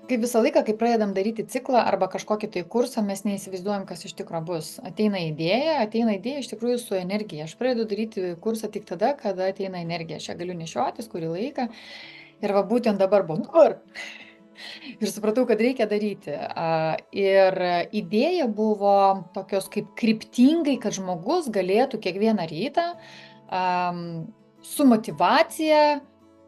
Kaip visą laiką, kai pradedam daryti ciklą arba kažkokį tai kursą, mes neįsivaizduojam, kas iš tikro bus. Ateina idėja iš tikrųjų su energija. Aš pradedu daryti kursą tik tada, kada ateina energija. Aš ją galiu nešiotis kurį laiką. Ir va būtent dabar buvo dabar. Ir supratau, kad reikia daryti. Ir idėja buvo tokios kaip kryptingai, kad žmogus galėtų kiekvieną rytą su motyvacija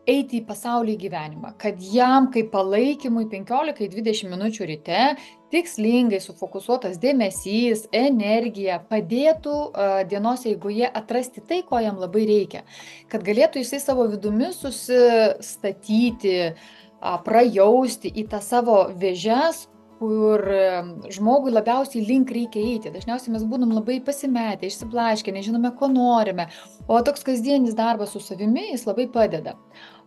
eiti į pasaulį į gyvenimą, kad jam kaip palaikymui 15-20 minučių ryte tikslingai sufokusuotas dėmesys, energija padėtų dienos eigoje atrasti tai, ko jam labai reikia, kad galėtų jisai savo vidumi susistatyti, prajausti į tą savo vėžes, kur žmogui labiausiai link reikia eiti. Dažniausiai mes būnam labai pasimetę, išsiblaškę, nežinome, ko norime, o toks kasdienis darbas su savimi, jis labai padeda.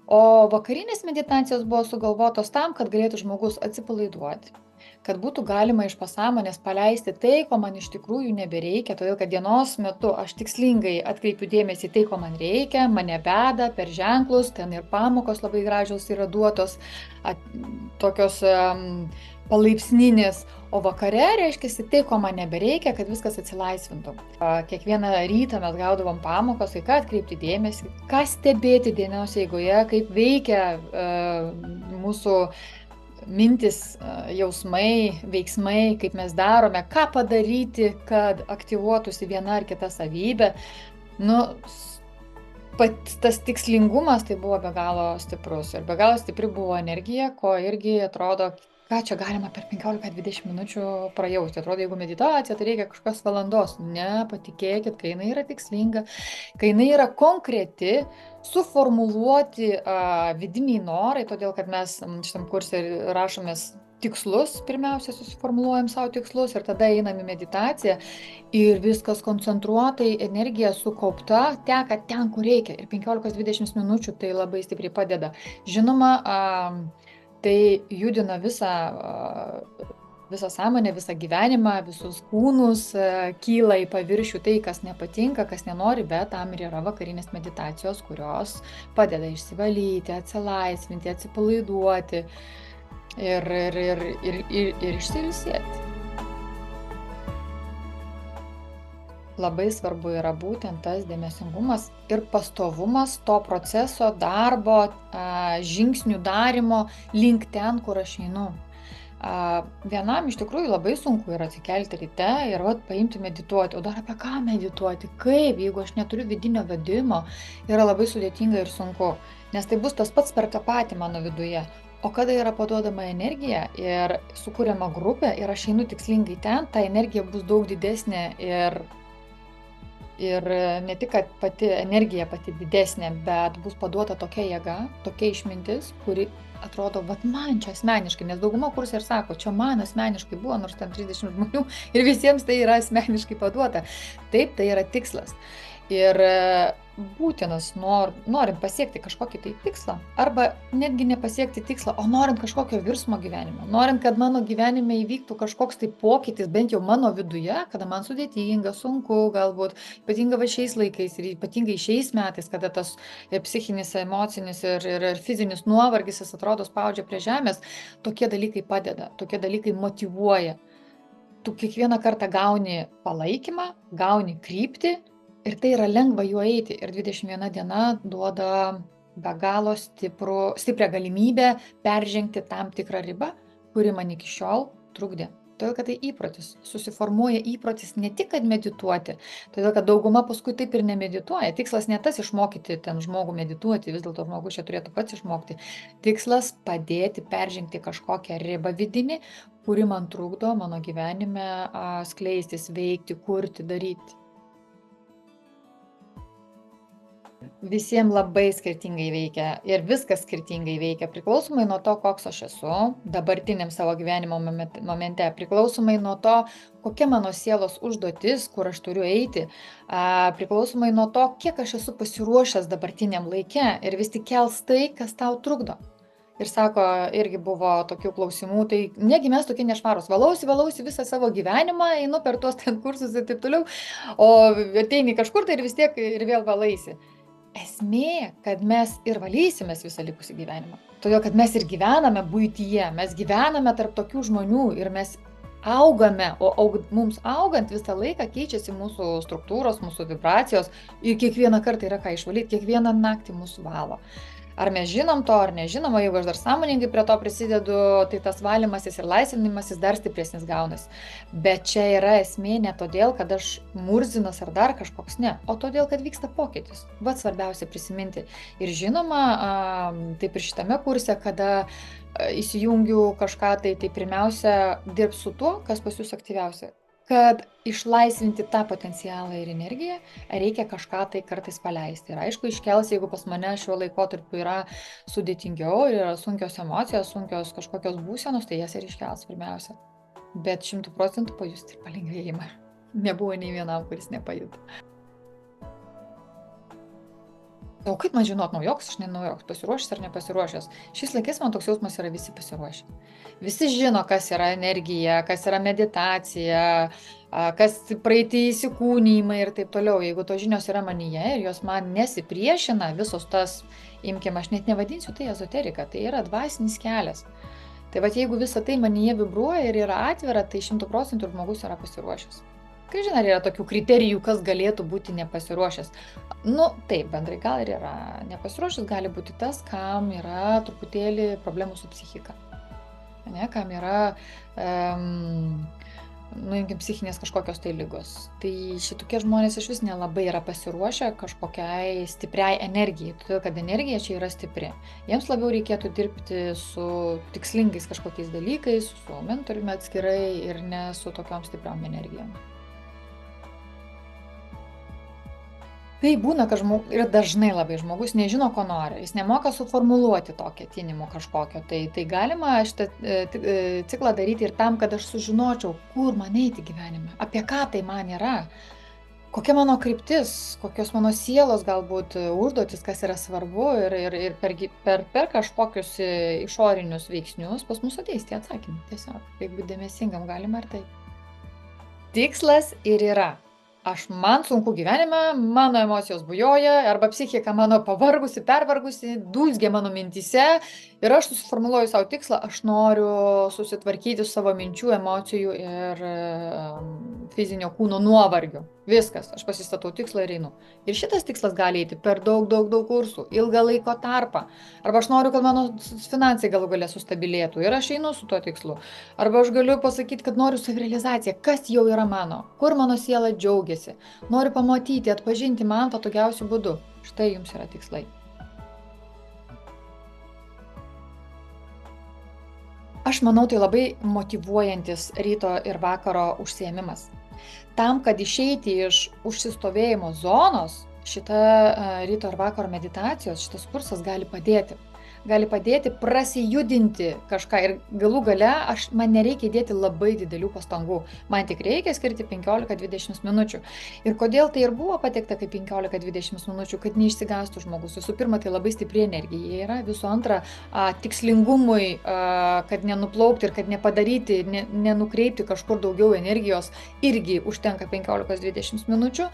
O vakarinės meditacijos buvo sugalvotos tam, kad galėtų žmogus atsipalaiduoti, kad būtų galima iš pasąmonės paleisti tai, ko man iš tikrųjų nebereikia, todėl kad dienos metu aš tikslingai atkreipiu dėmesį tai, ko man reikia, mane beda per ženklus, ten ir pamokos labai gražios yra duotos, tokios palaipsninės, o vakare reiškia tai, ko man nebereikia, kad viskas atsilaisvintų. Kiekvieną rytą mes gaudavom pamokas, į ką atkreipti dėmesį, ką stebėti dienos eigoje, kaip veikia mūsų mintis, jausmai, veiksmai, kaip mes darome, ką padaryti, kad aktyvuotųsi viena ar kita savybė. Tas tikslingumas tai buvo be galo stiprus ir be galo stipri buvo energija, ko irgi atrodo, ką čia galima per 15-20 minučių prajausti. Atrodo, jeigu meditacija, tai reikia kažkokios valandos. Ne, patikėkit, kai jinai yra tikslinga, kai jinai yra konkreti, suformuluoti vidiniai norai, todėl kad mes šitam kurse rašomės tikslus, pirmiausia susiformuluojam savo tikslus ir tada einam į meditaciją ir viskas koncentruotai, energija sukaupta, teka ten, kur reikia. Ir 15-20 minučių tai labai stipriai padeda. Žinoma, tai judina visą sąmonę, visą gyvenimą, visus kūnus, kyla į paviršių tai, kas nepatinka, kas nenori, bet tam ir yra vakarinės meditacijos, kurios padeda išsivalyti, atsilaisvinti, atsipalaiduoti ir išsiilsėti. Labai svarbu yra būtent tas dėmesingumas ir pastovumas to proceso, darbo, žingsnių darimo link ten, kur aš einu. Vienam iš tikrųjų labai sunku yra atsikelti ryte ir paimti medituoti. O dar apie ką medituoti? Kaip, jeigu aš neturiu vidinio vedimo, yra labai sudėtinga ir sunku. Nes tai bus tas pats per tą patį mano viduje. O kada yra paduodama energija ir sukūriama grupė ir aš einu tikslingai ten, ta energija bus daug didesnė ir ne tik, kad pati energija pati didesnė, bet bus paduota tokia jėga, tokia išmintis, kuri atrodo, vat man čia asmeniškai, nes dauguma kursai ir sako, čia man asmeniškai buvo, nors ten 30 žmonių ir visiems tai yra asmeniškai paduota. Taip, tai yra tikslas. Ir būtinas, norint pasiekti kažkokį tai tikslą, arba netgi nepasiekti tikslą, o norint kažkokio virsmo gyvenimo, norint, kad mano gyvenime įvyktų kažkoks tai pokytis, bent jau mano viduje, kada man sudėtinga, sunku, galbūt ypatinga šiais laikais ir ypatingai šiais metais, kada tas ir psichinis, emocinis ir fizinis nuovargis, jis atrodo spaudžia prie žemės, tokie dalykai padeda, tokie dalykai motyvuoja. Tu kiekvieną kartą gauni palaikymą, gauni kryptį, ir tai yra lengva juo eiti. Ir 21 diena duoda be galo stiprią galimybę peržengti tam tikrą ribą, kuri man iki šiol trukdė. Todėl, kad tai įprotis. Susiformuoja įprotis ne tik, kad medituoti, todėl, kad dauguma paskui taip ir nemedituoja. Tikslas ne tas išmokyti ten žmogų medituoti, vis dėlto žmogus čia turėtų pats išmokti. Tikslas padėti peržengti kažkokią ribą vidinį, kuri man trukdo mano gyvenime skleistis, veikti, kurti, daryti. Visiems labai skirtingai veikia ir viskas skirtingai veikia, priklausomai nuo to, koks aš esu, dabartiniam savo gyvenimo momente, priklausomai nuo to, kokia mano sielos užduotis, kur aš turiu eiti, priklausomai nuo to, kiek aš esu pasiruošęs dabartiniam laike ir vis tik kels tai, kas tau trukdo. Ir sako, irgi buvo tokių klausimų, tai negi mes tokie nešvarūs, valausi visą savo gyvenimą, einu per tuos ten kursus ir taip toliau, o ateini kažkur tai ir vis tiek ir vėl valaisi. Esmė, kad mes ir valysimės visą likusį gyvenimą. Todėl, kad mes ir gyvename buityje, mes gyvename tarp tokių žmonių ir mes augame, o mums augant visą laiką keičiasi mūsų struktūros, mūsų vibracijos ir kiekvieną kartą yra ką išvalyti, kiekvieną naktį mūsų valo. Ar mes žinom to, ar nežinom, o jeigu aš dar sąmoningai prie to prisidedu, tai tas valymasis ir laisvinimasis dar stipresnis gaunasi. Bet čia yra esmė ne todėl, kad aš murzinas ar dar kažkoks, ne, o todėl, kad vyksta pokytis. Vat svarbiausia prisiminti. Ir žinoma, taip ir šitame kurse, kada įsijungiu kažką, tai pirmiausia dirbs su tuo, kas pas jūs aktyviausia. Kad išlaisvinti tą potencialą ir energiją, reikia kažką tai kartais paleisti. Ir aišku, iškels, jeigu pas mane šiuo laikotarpiu yra sudėtingiau ir yra sunkios emocijos, sunkios kažkokios būsenos, tai jas ir iškels pirmiausia. Bet 100% pajusti ir palengvėjimą. Nebuvo nei vienam, kuris nepajuto. O kaip man žinot, naujoks, aš ne naujoks, pasiruošęs ar nepasiruošęs? Šiais laikais man toks jausmas yra visi pasiruošę. Visi žino, kas yra energija, kas yra meditacija, kas praeiti įsikūnymai ir taip toliau. Jeigu tos žinios yra manyje ir jos man nesipriešina, visos tas, imkim, aš net nevadinsiu tai ezoterika, tai yra dvasinis kelias. Tai va, jeigu visa tai manyje vibruoja ir yra atvira, tai 100% žmogus yra pasiruošęs. Kai žinai, ar yra tokių kriterijų, kas galėtų būti nepasiruošęs. Nu, taip, bendrai gal ir yra. Nepasiruošęs gali būti tas, kam yra truputėlį problemų su psichika. Ne, kam yra, nuimkim, psichinės kažkokios tai ligos. Tai šitokie žmonės iš vis nelabai yra pasiruošę kažkokiai stipriai energijai, todėl kad energija čia yra stipri. Jiems labiau reikėtų dirbti su tikslingais kažkokiais dalykais, su mentoriumi atskirai ir ne su tokiom stipriom energijom. Tai būna, kad ir dažnai labai žmogus nežino, ko nori, jis nemoka suformuluoti to ketinimo kažkokio. Tai galima šitą ciklą daryti ir tam, kad aš sužinočiau, kur man eiti gyvenime, apie ką tai man yra, kokia mano kryptis, kokios mano sielos galbūt užduotis, kas yra svarbu ir per kažkokius išorinius veiksnius pas mus ateis tie atsakymai. Tiesiog, jeigu dėmesingam galima ir taip. Tikslas ir yra. Man sunku gyvenime, mano emocijos bujoja, arba psichika mano pavargusi, pervargusi, dūzgia mano mintyse ir aš susiformuluoju savo tikslą, aš noriu susitvarkyti su savo minčių, emocijų ir fizinio kūno nuovargiu. Viskas, aš pasistatau tikslą ir einu. Ir šitas tikslas gali eiti per daug kursų, ilgą laiko tarpą. Arba aš noriu, kad mano finansai galų gale sustabilėtų ir aš einu su tuo tikslu. Arba aš galiu pasakyti, kad noriu savirealizaciją, kas jau yra mano, kur mano siela džiaugiasi. Noriu pamatyti, atpažinti man patogiausiu būdu. Štai jums yra tikslai. Aš manau, tai labai motyvuojantis ryto ir vakaro užsiėmimas. Tam, kad išeiti iš užsistovėjimo zonos, šita ryto ir vakaro meditacijos, šitas kursas gali padėti. Gali padėti prasijudinti kažką ir galų gale man nereikia įdėti labai didelių pastangų. Man tik reikia skirti 15-20 minučių. Ir kodėl tai ir buvo pateikta kaip 15-20 minučių, kad neišsigąstų žmogus. Visų pirma, tai labai stipri energija yra. Visų antra, tikslingumui, kad nenuplaukti ir kad nepadaryti, nenukreipti kažkur daugiau energijos, irgi užtenka 15-20 minučių.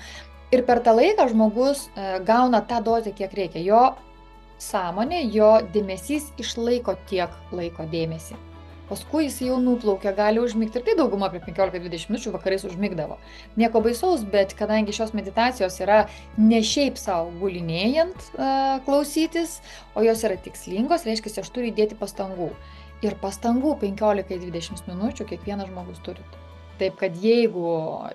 Ir per tą laiką žmogus gauna tą dozę, kiek reikia. Jo sąmonė, jo dėmesys išlaiko tiek laiko dėmesį. Paskui jis jau nuplaukia, gali užmigti ir tai dauguma apie 15-20 minučių vakarais užmigdavo. Nieko baisaus, bet kadangi šios meditacijos yra ne šiaip savo gulinėjant klausytis, o jos yra tikslingos, reiškia, aš turiu įdėti pastangų. Ir pastangų 15-20 minučių kiekvienas žmogus turi. Taip, kad jeigu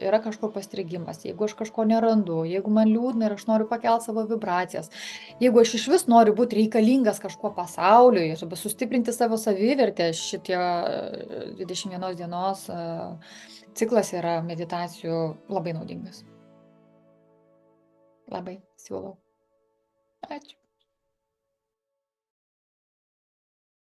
yra kažkur pastrigimas, jeigu aš kažko nerandu, jeigu man liūdna ir aš noriu pakelti savo vibracijas, jeigu aš iš vis noriu būti reikalingas kažkuo pasauliui, arba sustiprinti savo savivertę, šitie 21 dienos ciklas yra meditacijų labai naudingas. Labai siūlau. Ačiū.